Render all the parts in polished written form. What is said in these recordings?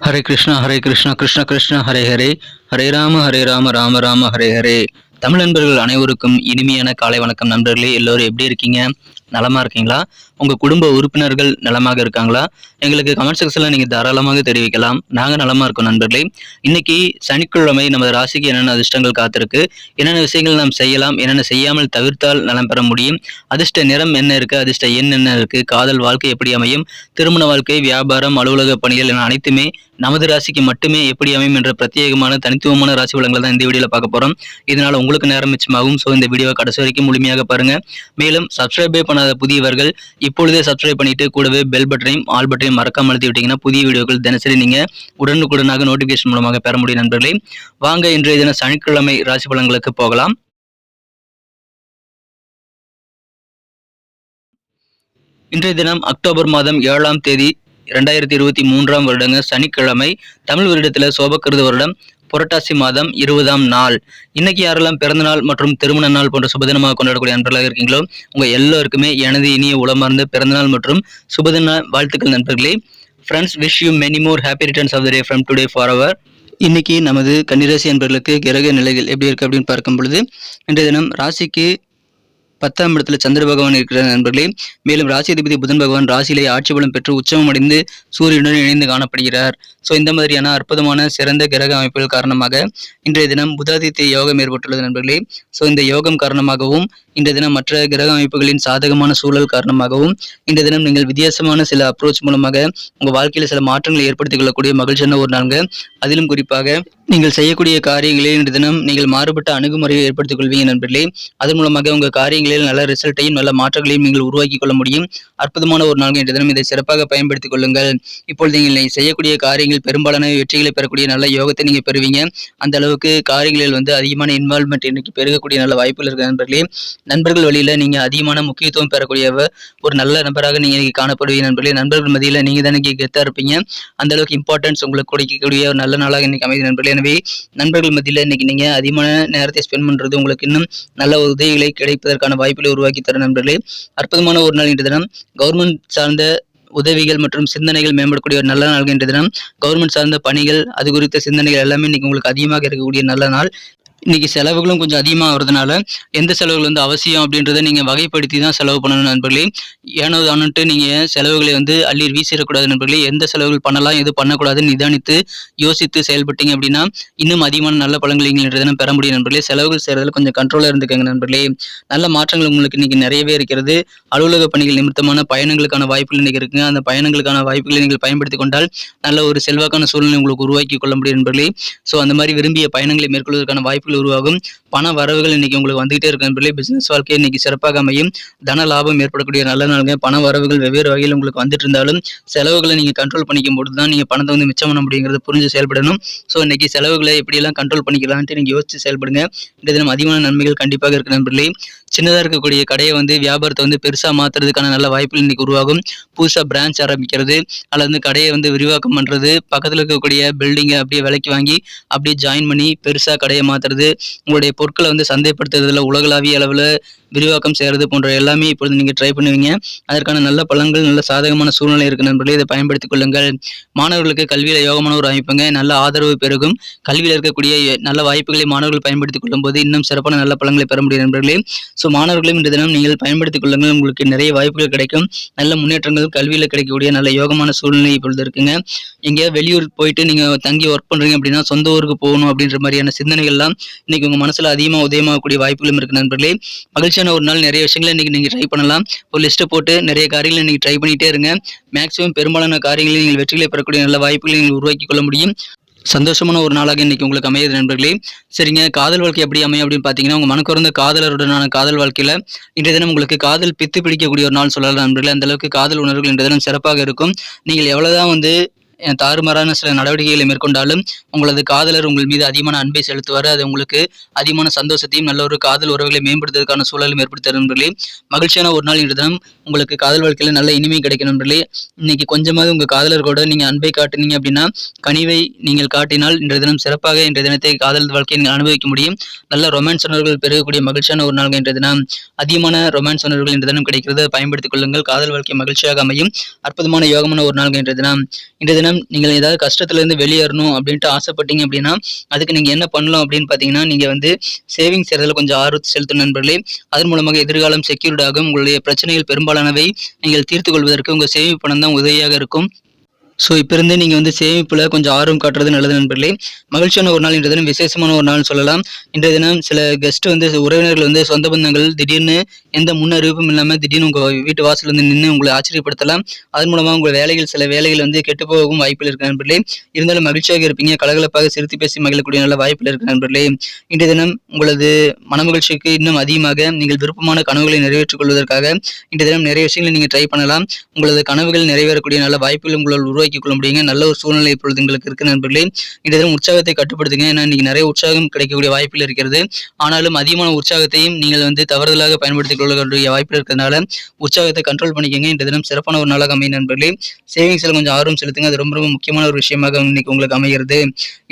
ஹரே கிருஷ்ணா கிருஷ்ண கிருஷ்ண ஹரே ஹரே, ஹரே ராம ராம ராம ஹரே ஹரே. தமிழ் நண்பர்கள் அனைவருக்கும் இனிமையான காலை வணக்கம். நண்பர்களே, எல்லோரும் எப்படி இருக்கீங்க? நலமா இருக்கீங்களா? உங்க குடும்ப உறுப்பினர்கள் நலமாக இருக்காங்களா? எங்களுக்கு கமெண்ட் செக்ஷன்ல நீங்க தாராளமாக தெரிவிக்கலாம். நாங்க நலமா இருக்கோம் நண்பர்களே. இன்னைக்கு சனிக்கிழமை நமது ராசிக்கு என்னென்ன அதிர்ஷ்டங்கள் காத்திருக்கு, என்னென்ன விஷயங்கள் நாம் செய்யலாம், என்னென்ன செய்யாமல் தவிர்த்தால் நலம் பெற முடியும், அதிர்ஷ்ட நிறம் என்ன இருக்கு, அதிர்ஷ்ட எண் என்ன இருக்கு, காதல் வாழ்க்கை எப்படி அமையும், திருமண வாழ்க்கை, வியாபாரம், அலுவலக பணிகள் என அனைத்துமே நமது ராசிக்கு மட்டுமே எப்படி அமையும் என்ற பிரத்யேகமான தனித்துவமான ராசி பலன்களை தான் இந்த வீடியோல பார்க்க போறோம். இதனால உங்களுக்கு நேரம் மிச்சமாகும். ஸோ இந்த வீடியோவை கடைசி வரைக்கும் முழுமையாக பாருங்க. மேலும் சப்ஸ்கிரைபே பண்ணாத புதியவர்கள் இப்பொழுதே சப்ஸ்கிரைப் பண்ணிட்டு கூடவே பெல் பட்டனையும் ஆல் பட்டனையும் மறக்காம அழுத்தி விட்டீங்கன்னா புதிய வீடியோக்கள் தினசரி நீங்க உடனுக்குடனாக நோட்டிபிகேஷன் மூலமாக பெற முடியும். நண்பர்களே, வாங்க இன்றைய தின சனிக்கிழமை ராசி பலன்களுக்கு போகலாம். இன்றைய தினம் அக்டோபர் மாதம் 7ஆம் தேதி 2023ஆம் வருடங்க சனிக்கிழமை. தமிழ் வருடத்துல சோபக்கிருது வருடம் புரட்டாசி மாதம் 20ஆம் நாள். இன்னைக்கு யாரெல்லாம் பிறந்த நாள் மற்றும் திருமண நாள் போன்ற சுபதினமாக கொண்டாடக்கூடிய நண்பர்களாக இருக்கீங்களோ உங்க எல்லோருக்குமே எனது இனிய உளமார்ந்த பிறந்தநாள் மற்றும் சுபதின வாழ்த்துக்கள் நண்பர்களே. Friends, wish you many more happy returns of the day from today for our. இன்னைக்கு நமது கன்னிராசி நண்பர்களுக்கு கிரக நிலைகள் எப்படி இருக்கு அப்படின்னு பார்க்கும் பொழுது, இன்றைய தினம் ராசிக்கு 10ஆம் இடத்துல சந்திர பகவான் இருக்கிற நண்பர்களே. மேலும் ராசி அதிபதி புதன் பகவான் ராசியிலேயே ஆட்சி பலம் பெற்று உச்சமம் அடைந்து சூரியனுடன் இணைந்து காணப்படுகிறார். ஸோ இந்த மாதிரியான அற்புதமான சிறந்த கிரக அமைப்புகள் காரணமாக இன்றைய தினம் புதாதித்ய யோகம் ஏற்பட்டுள்ளது நண்பர்களே. ஸோ இந்த யோகம் காரணமாகவும் இன்றைய தினம் மற்ற கிரக அமைப்புகளின் சாதகமான சூழல் காரணமாகவும் இன்றைய தினம் நீங்கள் வித்தியாசமான சில அப்ரோச் மூலமாக உங்கள் வாழ்க்கையில் சில மாற்றங்களை ஏற்படுத்திக் கொள்ளக்கூடிய மகிழ்ச்சியான ஒரு நாள்ங்க. அதிலும் குறிப்பாக நீங்கள் செய்யக்கூடிய காரியங்களில் இன்றைய தினம் நீங்கள் மாறுபட்ட அணுகுமுறையை ஏற்படுத்திக் கொள்வீங்க நண்பர்களே. அதன் மூலமாக உங்கள் காரியங்களில் நல்ல ரிசல்ட்டையும் நல்ல மாற்றங்களையும் நீங்கள் உருவாக்கி கொள்ள முடியும். அற்புதமான ஒரு நாள் இன்றைய தினம். இதை சிறப்பாக பயன்படுத்திக் கொள்ளுங்கள். இப்பொழுது நீங்கள் செய்யக்கூடிய காரியங்கள் பெரும்பாலான வெற்றிகளை பெறக்கூடிய நல்ல யோகத்தை நீங்க பெறுவீங்க. அந்த அளவுக்கு காரியங்களில் அதிகமான இன்வால்மெண்ட் இன்னைக்கு பெருகக்கூடிய நல்ல வாய்ப்புகள் இருக்கு நண்பர்களே. நண்பர்கள் வழியில நீங்க அதிகமான முக்கியத்துவம் பெறக்கூடிய ஒரு நல்ல நபராக நீங்க காணப்படுவீங்க நண்பர்களே. நண்பர்கள் மத்தியில நீங்க தானே கெத்தா இருப்பீங்க. அந்த அளவுக்கு இம்பார்ட்டன்ஸ் உங்களுக்கு கொடுக்கக்கூடிய ஒரு நல்ல நாளாக இன்னைக்கு அமைதி நண்பர்களே. எனவே நண்பர்கள் மத்தியில இன்னைக்கு நீங்க அதிகமான நேரத்தை ஸ்பெண்ட் பண்றது உங்களுக்கு இன்னும் நல்ல உதவிகளை கிடைப்பதற்கான வாய்ப்புகளை உருவாக்கி தர நண்பர்களே. அற்புதமான ஒரு நாள் இன்றைய தினம். கவர்மெண்ட் சார்ந்த உதவிகள் மற்றும் சிந்தனைகள் மேம்படக்கூடிய ஒரு நல்ல நாள் இன்றைய தினம். கவர்மெண்ட் சார்ந்த பணிகள், அது குறித்த சிந்தனைகள் எல்லாமே இன்னைக்கு உங்களுக்கு அதிகமாக இருக்கக்கூடிய நல்ல நாள். இன்னைக்கு செலவுகளும் கொஞ்சம் அதிகமாக வருதுனால எந்த செலவுகள் அவசியம் அப்படின்றத நீங்க வகைப்படுத்தி தான் செலவு பண்ணணும் நண்பர்களே. ஏனோ தானுட்டு நீங்க செலவுகளை அள்ளி வீசிடக்கூடாது நண்பர்களே. எந்த செலவுகள் பண்ணலாம், எது பண்ணக்கூடாதுன்னு நிதானித்து யோசித்து செயல்பட்டீங்க அப்படின்னா இன்னும் அதிகமான நல்ல பலன்களை நீங்கள் பெற முடியும் நண்பர்களே. செலவுகள் செய்யறதுல கொஞ்சம் கண்ட்ரோலா இருந்துக்கங்க நண்பர்களே. நல்ல மாற்றங்கள் உங்களுக்கு இன்னைக்கு நிறையவே இருக்கிறது. அலுவலக பணிகள் நிமித்தமான பயணங்களுக்கான வாய்ப்புகள் இன்னைக்கு இருக்குங்க. அந்த பயணங்களுக்கான வாய்ப்புகளை நீங்கள் பயன்படுத்தி கொண்டால் நல்ல ஒரு செல்வாக்கான சூழ்நிலை உங்களுக்கு உருவாக்கி கொள்ள முடியும் நண்பர்களே. ஸோ அந்த மாதிரி விரும்பிய பயணங்களை மேற்கொள்வதற்கான வாய்ப்புகள் உருவாகும். பண வரவுகள் இன்னைக்கு உங்களுக்கு வந்துகிட்டே இருக்கு நண்பர்களே. பிசினஸ் வாழ்க்கை இன்னைக்கு சிறப்பாக அமையும். தன லாபம் ஏற்படக்கூடிய நல்ல நாளுங்க. பண வரவுகள் வெவ்வேறு வகையில் உங்களுக்கு வந்துட்டு இருந்தாலும் செலவுகளை நீங்க கண்ட்ரோல் பண்ணிக்கும் போது தான் நீங்க பணத்தை மிச்சம் பண்ண முடியுங்கிறது புரிஞ்சு செயல்படணும். ஸோ இன்னைக்கு செலவுகளை எப்படியெல்லாம் கண்ட்ரோல் பண்ணிக்கலான்ட்டு நீங்க யோசிச்சு செயல்படுங்க. இந்த தினம் அதிகமான நன்மைகள் கண்டிப்பாக இருக்கு நண்பர்களே. சின்னதாக இருக்கக்கூடிய கடையை வியாபாரத்தை பெருசா மாத்துறதுக்கான நல்ல வாய்ப்புகள் இன்னைக்கு உருவாகும். புதுசா பிரான்ச் ஆரம்பிக்கிறது அல்லது கடையை விரிவாக்கம் பண்றது, பக்கத்தில் இருக்கக்கூடிய பில்டிங்கை அப்படியே விலைக்கு வாங்கி அப்படியே ஜாயின் பண்ணி பெருசா கடையை மாத்துறது, உங்களுடைய பொருட்களை சந்தைப்படுத்துறதுல உலகளாவிய அளவில் விரிவாக்கம் செய்யறது போன்ற எல்லாமே இப்பொழுது நீங்க ட்ரை பண்ணுவீங்க. அதற்கான நல்ல பலன்கள், நல்ல சாதகமான சூழ்நிலை இருக்கு நண்பர்களே. இதை பயன்படுத்திக் கொள்ளுங்கள். மாணவர்களுக்கு கல்வியில யோகமான ஒரு அமைப்புங்க. நல்ல ஆதரவு பெருகும். கல்வியில் இருக்கக்கூடிய நல்ல வாய்ப்புகளை மாணவர்கள் பயன்படுத்திக் கொள்ளும் போது இன்னும் சிறப்பான நல்ல பலன்களை பெற முடியும் நண்பர்களே. ஸோ மாணவர்களும் இன்று தினம் நீங்கள் பயன்படுத்திக் கொள்ளுங்கள். உங்களுக்கு நிறைய வாய்ப்புகள் கிடைக்கும். நல்ல முன்னேற்றங்கள் கல்வியில் கிடைக்கக்கூடிய நல்ல யோகமான சூழ்நிலை இப்பொழுது இருக்குங்க. எங்கேயா வெளியூர் போயிட்டு நீங்க தங்கி ஒர்க் பண்றீங்க அப்படின்னா சொந்த ஊருக்கு போகணும் அப்படின்ற மாதிரியான சிந்தனைகள்லாம் இன்னைக்கு உங்க மனசுல அதிகமாக உதயமாகக்கூடிய வாய்ப்புகளும் இருக்கு நண்பர்களே. மகிழ்ச்சியான ஒரு நாள். நிறைய விஷயங்களை இன்னைக்கு நீங்க ட்ரை பண்ணலாம். ஒரு லிஸ்ட்டை போட்டு நிறைய காரியங்களை நீங்க ட்ரை பண்ணிட்டே இருங்க. மேக்ஸிமம் பெரும்பாலான காரியங்களை நீங்கள் வெற்றிகளை பெறக்கூடிய நல்ல வாய்ப்புகளை நீங்கள் உருவாக்கி கொள்ள முடியும். சந்தோஷமான ஒரு நாளாக இன்னைக்கு உங்களுக்கு அமையுது நண்பர்களே. சரிங்க, காதல் வாழ்க்கை எப்படி அமையும் அப்படின்னு பார்த்தீங்கன்னா, உங்க மனக்குறந்த காதலருடனான காதல் வாழ்க்கையில இன்றைய தினம் உங்களுக்கு காதல் பித்து பிடிக்கக்கூடிய ஒரு நாள் சொல்லலாம் நண்பர்களே. அந்த அளவுக்கு காதல் உணர்வுகள் இன்றைய தினம் சிறப்பாக இருக்கும். நீங்கள் எவ்வளவுதான் தாறுமாறான சில நடவடிக்கைகளை மேற்கொண்டாலும் உங்களது காதலர் உங்கள் மீது அதிகமான அன்பை செலுத்துவார். அது உங்களுக்கு அதிகமான சந்தோஷத்தையும் நல்ல ஒரு காதல் உறவுகளை மேம்படுத்துவதற்கான சூழலும் ஏற்படுத்த நண்பர்களே. மகிழ்ச்சியான ஒரு நாள் இன்று தினம் உங்களுக்கு காதல் வாழ்க்கையில நல்ல இனிமை கிடைக்கும் நண்பர்களே. இன்னைக்கு கொஞ்சமாவது உங்க காதலர்களோட நீங்க அன்பை காட்டுனீங்க அப்படின்னா, கனிவை நீங்கள் காட்டினால் இன்றைய தினம் சிறப்பாக இன்றைய தினத்தை காதல் வாழ்க்கையை நீங்கள் அனுபவிக்க முடியும். நல்ல ரொமான்ஸ் உணர்வுகள் பெருகக்கூடிய மகிழ்ச்சியான ஒரு நாள் இன்றைய தினம். அதிகமான ரொமான்ஸ் உணர்வுகள் இன்றைய தினம் கிடைக்கிறது. பயன்படுத்திக் கொள்ளுங்கள். காதல் வாழ்க்கை மகிழ்ச்சியாக அமையும். அற்புதமான யோகமான ஒரு நாள் இன்றைய தினம். இன்றைய தினம் தினம் நீங்கள் ஏதாவது கஷ்டத்துலேருந்து வெளியேறணும் அப்படின்ட்டு ஆசைப்பட்டீங்க அப்படின்னா அதுக்கு நீங்கள் என்ன பண்ணலாம் அப்படின்னு பார்த்தீங்கன்னா, நீங்கள் வந்து சேவிங்ஸ் செய்கிறதுல கொஞ்சம் ஆர்வத்தை செலுத்தும் நண்பர்களே. அதன் மூலமாக எதிர்காலம் செக்யூர்ட் ஆகும். உங்களுடைய பிரச்சனைகள் பெரும்பாலானவை நீங்கள் தீர்த்து கொள்வதற்கு உங்கள் சேமிப்பு பணம் தான் உதவியாக இருக்கும். ஸோ இப்போ இருந்தே நீங்கள் வந்து சேமிப்பில் கொஞ்சம் ஆர்வம் காட்டுறது நல்லது நண்பர்களே. மகிழ்ச்சியான ஒரு நாள் இன்றைய தினம், விசேஷமான ஒரு நாள்னு சொல்லலாம். இன்றைய தினம் சில கெஸ்ட் வந்து உறவினர்கள் வந்து சொந்த பந்தங்கள் திடீர்னு எந்த முன் அறிவிப்பும் இல்லாமல் திடீர்னு உங்கள் வீட்டு வாசல் வந்து நின்று உங்களை ஆச்சரியப்படுத்தலாம். அதன் மூலமாக உங்கள் வேலைகள் சில வேலைகள் வந்து கெட்டுப்போகும் வாய்ப்பில் இருக்க நண்பர்களே. இருந்தாலும் மகிழ்ச்சியாக இருப்பீங்க, கலகலப்பாக சிரித்து பேசி மகிழக்கூடிய நல்ல வாய்ப்பில் இருக்க நண்பர்களே. இன்றைய தினம் உங்களது மனமகிழ்ச்சிக்கு இன்னும் அதிகமாக நீங்கள் விருப்பமான கனவுகளை நிறைவேற்றிக் கொள்வதற்காக இன்றைய தினம் நிறைய விஷயங்களை நீங்கள் ட்ரை பண்ணலாம். உங்களது கனவுகள் நிறைவேறக்கூடிய நல்ல வாய்ப்புகள் உங்களால் உருவாக்கி கொள்ள முடியுங்க. நல்ல ஒரு சூழ்நிலை இப்பொழுது உங்களுக்கு இருக்கு நண்பர்களே. இன்றைய தினம் உற்சாகத்தை கட்டுப்படுத்துங்க. ஏன்னா இன்னைக்கு நிறைய உற்சாகம் கிடைக்கக்கூடிய வாய்ப்புகள் இருக்கிறது. ஆனாலும் அதிகமான உற்சாகத்தையும் நீங்கள் வந்து தவறுதலாக பயன்படுத்திக் கொள்ளக்கூடிய வாய்ப்புகள் இருக்கிறதுனால உற்சாகத்தை கண்ட்ரோல் பண்ணிக்கங்க. இன்றைய தினம் சிறப்பான ஒரு நாளாக அமையும் நண்பர்களே. சேவிங்ஸ்ல கொஞ்சம் ஆர்வம் செலுத்துங்க. அது ரொம்ப ரொம்ப முக்கியமான ஒரு விஷயமாக இன்னைக்கு உங்களுக்கு அமைகிறது.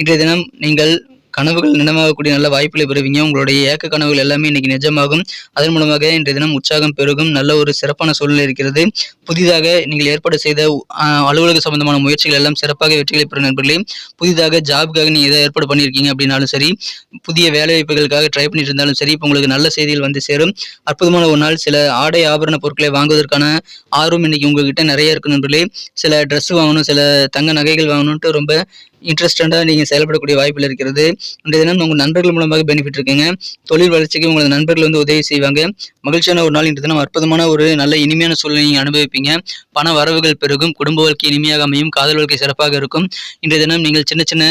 இன்றைய தினம் நீங்கள் கனவுகள் நினைவாகக்கூடிய நல்ல வாய்ப்புகளை பெறுவீங்க. உங்களுடைய ஏக்க கனவுகள் எல்லாமே இன்னைக்கு நிஜமாகும். அதன் மூலமாக இன்றைய தினம் உற்சாகம் பெருகும். நல்ல ஒரு சிறப்பான சூழ்நிலை இருக்கிறது. புதிதாக நீங்கள் ஏற்பாடு செய்த அலுவலக சம்பந்தமான முயற்சிகள் எல்லாம் சிறப்பாக வெற்றிகளை பெறும் நண்பர்களே. புதிதாக ஜாபுக்காக நீங்கள் எதை ஏற்பாடு பண்ணியிருக்கீங்க அப்படின்னாலும் சரி, புதிய வேலை வாய்ப்புகளுக்காக ட்ரை பண்ணிட்டு இருந்தாலும் சரி, இப்போ உங்களுக்கு நல்ல செய்திகள் வந்து சேரும். அற்புதமான ஒரு நாள். சில ஆடை ஆபரண பொருட்களை வாங்குவதற்கான ஆர்வம் இன்னைக்கு உங்ககிட்ட நிறைய இருக்கு நண்பர்களே. சில ட்ரெஸ் வாங்கணும், சில தங்க நகைகள் வாங்கணும்ட்டு ரொம்ப இன்ட்ரெஸ்டடாக நீங்கள் செயல்படக்கூடிய வாய்ப்பில் இருக்கிறது. இன்றைய தினம் உங்கள் நண்பர்கள் மூலமாக பெனிஃபிட் இருக்குங்க. தொழில் வளர்ச்சிக்கு உங்களது நண்பர்கள் வந்து உதவி செய்வாங்க. மகிழ்ச்சியான ஒரு நாள். இன்றைய தினம் அற்புதமான ஒரு நல்ல இனிமையான சூழ்நிலை நீங்கள் அனுபவிப்பீங்க. பண வரவுகள் பெருகும். குடும்ப வாழ்க்கை இனிமையாக அமையும். காதல் வாழ்க்கை சிறப்பாக இருக்கும். இன்றைய தினம் நீங்கள் சின்ன சின்ன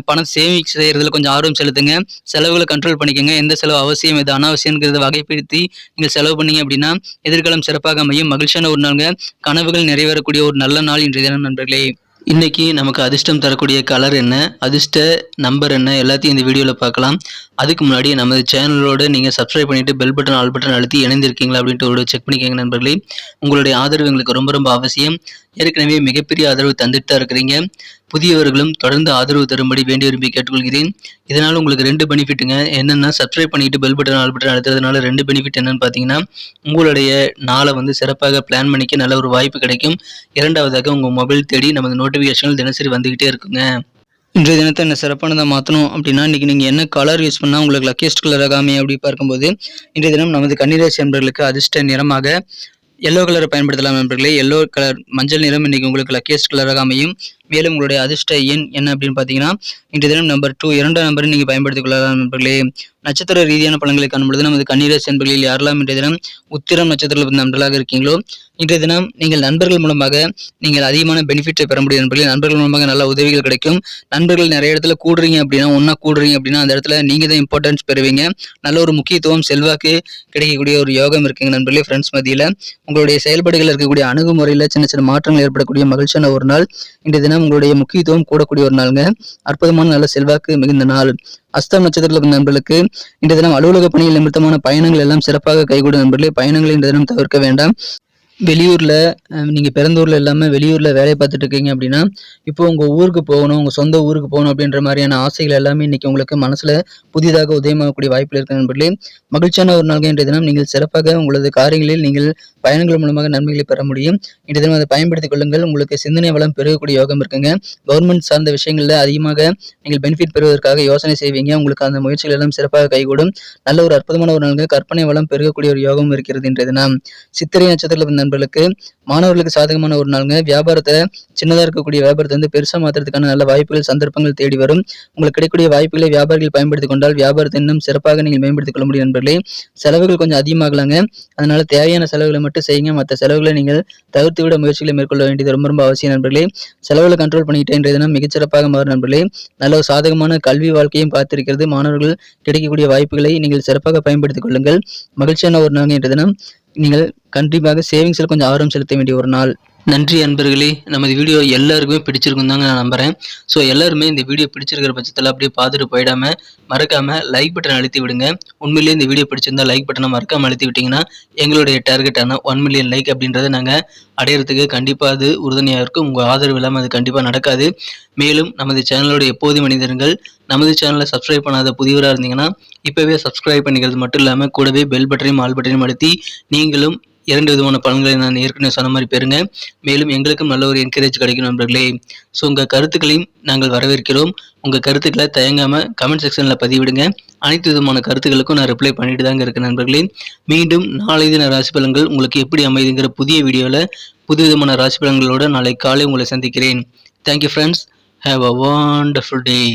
பணம் சேமிப்பு செய்யறதுல கொஞ்சம் ஆர்வம் செலுத்துங்க. செலவுகளை கண்ட்ரோல் பண்ணிக்கோங்க. எந்த செலவு அவசியம், எது அனாவசியங்கிறத வகைப்படுத்தி நீங்கள் செலவு பண்ணீங்க அப்படின்னா எதிர்காலம் சிறப்பாக அமையும். மகிழ்ச்சியான ஒரு நாளுங்க. கனவுகள் நிறைவேறக்கூடிய ஒரு நல்ல நாள் இன்றைய தினம் நண்பர்களே. இன்னைக்கு நமக்கு அதிர்ஷ்டம் தரக்கூடிய கலர் என்ன, அதிர்ஷ்ட நம்பர் என்ன, எல்லாத்தையும் இந்த வீடியோவில் பார்க்கலாம். அதுக்கு முன்னாடி நமது சேனலோடு நீங்கள் சப்ஸ்கிரைப் பண்ணிவிட்டு பெல் பட்டன் ஆல் பட்டன் அழுத்தி இணைந்திருக்கீங்களா அப்படின்ட்டு ஒரு செக் பண்ணிக்கோங்க நண்பர்களே. உங்களுடைய ஆதரவு எங்களுக்கு ரொம்ப ரொம்ப அவசியம். ஏற்கனவே மிகப்பெரிய ஆதரவு தந்துட்டு தான் இருக்கிறீங்க. புதியவர்களும் தொடர்ந்து ஆதரவு தரும்படி வேண்டி விரும்பி கேட்டுக்கொள்கிறேன். இதனால் உங்களுக்கு 2 பெனிஃபிட்டுங்க. என்னென்னா, சப்ஸ்கிரைப் பண்ணிட்டு பெல் பட்டன் ஆல் பட்டன் அழுத்துறதுனால 2 பெனிஃபிட் என்னன்னு பார்த்தீங்கன்னா, உங்களுடைய நாளை வந்து சிறப்பாக பிளான் பண்ணிக்க நல்ல ஒரு வாய்ப்பு கிடைக்கும். இரண்டாவதாக உங்கள் மொபைல் தேடி நமது நோட்டிஃபிகேஷன்கள் தினசரி வந்துக்கிட்டே இருக்குங்க. இன்றைய தினத்தை என்ன சிறப்பானதாக மாற்றணும் அப்படின்னா, இன்றைக்கி நீங்கள் என்ன கலர் யூஸ் பண்ணால் உங்களுக்கு லக்கியஸ்ட் கலராக அமையும் அப்படி பார்க்கும்போது, இன்றைய தினம் நமது கன்னிராசி நண்பர்களுக்கு அதிர்ஷ்ட நிறமாக எல்லோ கலரை பயன்படுத்தலாம் நண்பர்களே. எல்லோ கலர், மஞ்சள் நிறம் இன்னைக்கு உங்களுக்கு லக்கியஸ்ட் கலராக அமையும். மேலும் உங்களுடைய அதிர்ஷ்ட எண் என்ன அப்படின்னு பார்த்தீங்கன்னா, இன்றைய தினம் நம்பர் 2, 2ஆம் நம்பரை நீங்கள் பயன்படுத்திக் கொள்ளலாம் நண்பர்களே. நட்சத்திர ரீதியான பலன்களை காணும்பொழுது நமது கன்னிராசி நண்பர்களில் யாரெல்லாம் இன்றைய தினம் உத்திரம் நட்சத்திரத்தில் நண்பர்களாக இருக்கீங்களோ, இன்றைய தினம் நீங்கள் நண்பர்கள் மூலமாக நீங்கள் அதிகமான பெனிஃபிட்டை பெற முடியும் நண்பர்களே. நண்பர்கள் மூலமாக நல்ல உதவிகள் கிடைக்கும். நண்பர்கள் நிறைய இடத்துல கூடுறீங்க அப்படின்னா, ஒன்றா கூடுறீங்க அப்படின்னா அந்த இடத்துல நீங்கள் தான் இம்பார்ட்டன்ஸ் பெறுவீங்க. நல்ல ஒரு முக்கியத்துவம், செல்வாக்கு கிடைக்கக்கூடிய ஒரு யோகம் இருக்குங்க நண்பர்களே. ஃப்ரெண்ட்ஸ் மத்தியில் உங்களுடைய செயல்பாடுகள் இருக்கக்கூடிய அணுகுமுறையில் சின்ன சின்ன மாற்றங்கள் ஏற்படக்கூடிய மகிழ்ச்சியான ஒரு நாள். இன்றைய தினம் உங்களுடைய முக்கியத்துவம் கூடக்கூடிய ஒரு நாளுங்க. அற்புதமான நல்ல செல்வாக்கு மிகுந்த நாள். அஸ்தம் நட்சத்திரத்தில் நண்பர்களுக்கு இன்றைய தினம் அலுவலக பணியில் நிமித்தமான பயணங்கள் எல்லாம் சிறப்பாக கைகூடும் நண்பர்களே. பயணங்களை இன்றைய தினம் தவிர்க்க வேண்டாம். வெளியூரில் நீங்கள் பிறந்த ஊரில் இல்லாமல் வெளியூரில் வேலை பார்த்துட்டு இருக்கீங்க அப்படின்னா, இப்போ உங்கள் ஊருக்கு போகணும், உங்கள் சொந்த ஊருக்கு போகணும் அப்படின்ற மாதிரியான ஆசைகள் எல்லாமே இன்றைக்கி உங்களுக்கு மனசில் புதிதாக உதயமாகக்கூடிய வாய்ப்பில் இருக்கிற நண்பர்களே. மகிழ்ச்சியான ஒரு நாள் இன்றைய தினம். நீங்கள் சிறப்பாக உங்களது காரியங்களில் நீங்கள் பயணங்கள் மூலமாக நன்மைகளை பெற முடியும். இன்றைய தினம் அதை பயன்படுத்திக் கொள்ளுங்கள். உங்களுக்கு சிந்தனை வளம் பெருகக்கூடிய யோகம் இருக்குங்க. கவர்மெண்ட் சார்ந்த விஷயங்களில் அதிகமாக நீங்கள் பெனிஃபிட் பெறுவதற்காக யோசனை செய்வீங்க. உங்களுக்கு அந்த முயற்சிகள் எல்லாம் சிறப்பாக கைகூடும். நல்ல ஒரு அற்புதமான ஒரு நாளுங்க. கற்பனை வளம் பெருகக்கூடிய ஒரு யோகம் இருக்கிறது இன்றைய தினம். சித்திரை நட்சத்திரத்தில் நண்பர்களுக்கு மாணவர்களுக்கு சாதகமான ஒரு நாளுங்க. வியாபாரத்தை சின்னதாக இருக்கக்கூடிய வியாபாரத்தை வந்து பெருசாக மாற்றுறதுக்கான நல்ல வாய்ப்புகள், சந்தர்ப்பங்கள் தேடி வரும். உங்களுக்கு கிடைக்கக்கூடிய வாய்ப்புகளை வியாபாரிகள் பயன்படுத்திக் கொண்டால் வியாபாரத்தை இன்னும் சிறப்பாக நீங்கள் மேம்படுத்திக் கொள்ள முடியும் நண்பர்களே. செலவுகள் கொஞ்சம் அதிகமாகலாங்க. அதனால தேவையான செலவுகளை மட்டும் செய்யுங்க. மற்ற செலவுகளை நீங்கள் தவிர்த்து விட முயற்சிகளை மேற்கொள்ள வேண்டியது ரொம்ப ரொம்ப அவசியம் நண்பர்களே. செலவுகளை கண்ட்ரோல் பண்ணிக்கிட்டே இன்றைய தினம் மிகச்சிறப்பாக மாறும் நண்பர்களே. நல்ல ஒரு சாதகமான கல்வி வாழ்க்கையும் காத்திருக்கிறது. மாணவர்கள் கிடைக்கக்கூடிய வாய்ப்புகளை நீங்கள் சிறப்பாக பயன்படுத்திக் கொள்ளுங்கள். மகிழ்ச்சியான ஒரு நாள் இன்றைய தினம். நீங்கள் கண்டிப்பாக சேவிங்ஸில் கொஞ்சம் ஆர்வம் செலுத்த வேண்டிய ஒரு நாள். நன்றி அன்பர்களே. நமது வீடியோ எல்லாருக்குமே பிடிச்சிருக்கும் தாங்க நான் நம்புகிறேன். ஸோ எல்லாருமே இந்த வீடியோ பிடிச்சிருக்கிற பட்சத்தில் அப்படியே பார்த்துட்டு போயிடாமல் மறக்காமல் லைக் பட்டன் அழுத்தி விடுங்க. உண்மையிலேயே இந்த வீடியோ பிடிச்சிருந்தா லைக் பட்டனை மறக்காமல் அழுத்தி விட்டிங்கன்னா எங்களுடைய டார்கெட்டான 1 மில்லியன் லைக் அப்படின்றத நாங்கள் அடையிறதுக்கு கண்டிப்பாக அது உறுதுணையாக இருக்கும். உங்கள் ஆதரவு இல்லாமல் அது கண்டிப்பாக நடக்காது. மேலும் நமது சேனலோட எப்போதும் மனிதர்கள் நமது சேனலை சப்ஸ்கிரைப் பண்ணாத புதியவராக இருந்தீங்கன்னா இப்போவே சப்ஸ்கிரைப் பண்ணிக்கிறது மட்டும் இல்லாமல் கூடவே பெல் பட்டனையும் ஆல் பட்டனையும் அழுத்தி நீங்களும் 2 விதமான பலன்களை நான் ஏற்கனவே சொன்ன மாதிரி பெறுங்க. மேலும் எங்களுக்கும் நல்ல ஒரு என்கரேஜ் கிடைக்கும் நண்பர்களே. ஸோ உங்கள் கருத்துக்களையும் நாங்கள் வரவேற்கிறோம். உங்கள் கருத்துக்களை தயங்காமல் கமெண்ட் செக்ஷனில் பதிவிடுங்க. அனைத்து விதமான கருத்துக்களுக்கும் நான் ரிப்ளை பண்ணிட்டு தாங்க இருக்கேன் நண்பர்களே. மீண்டும் நாளை தின ராசி பலன்கள் உங்களுக்கு எப்படி அமைதுங்கிற புதிய வீடியோவில் புதுவிதமான ராசி பலன்களோடு நாளை காலை உங்களை சந்திக்கிறேன். Thank you friends. Have a wonderful day.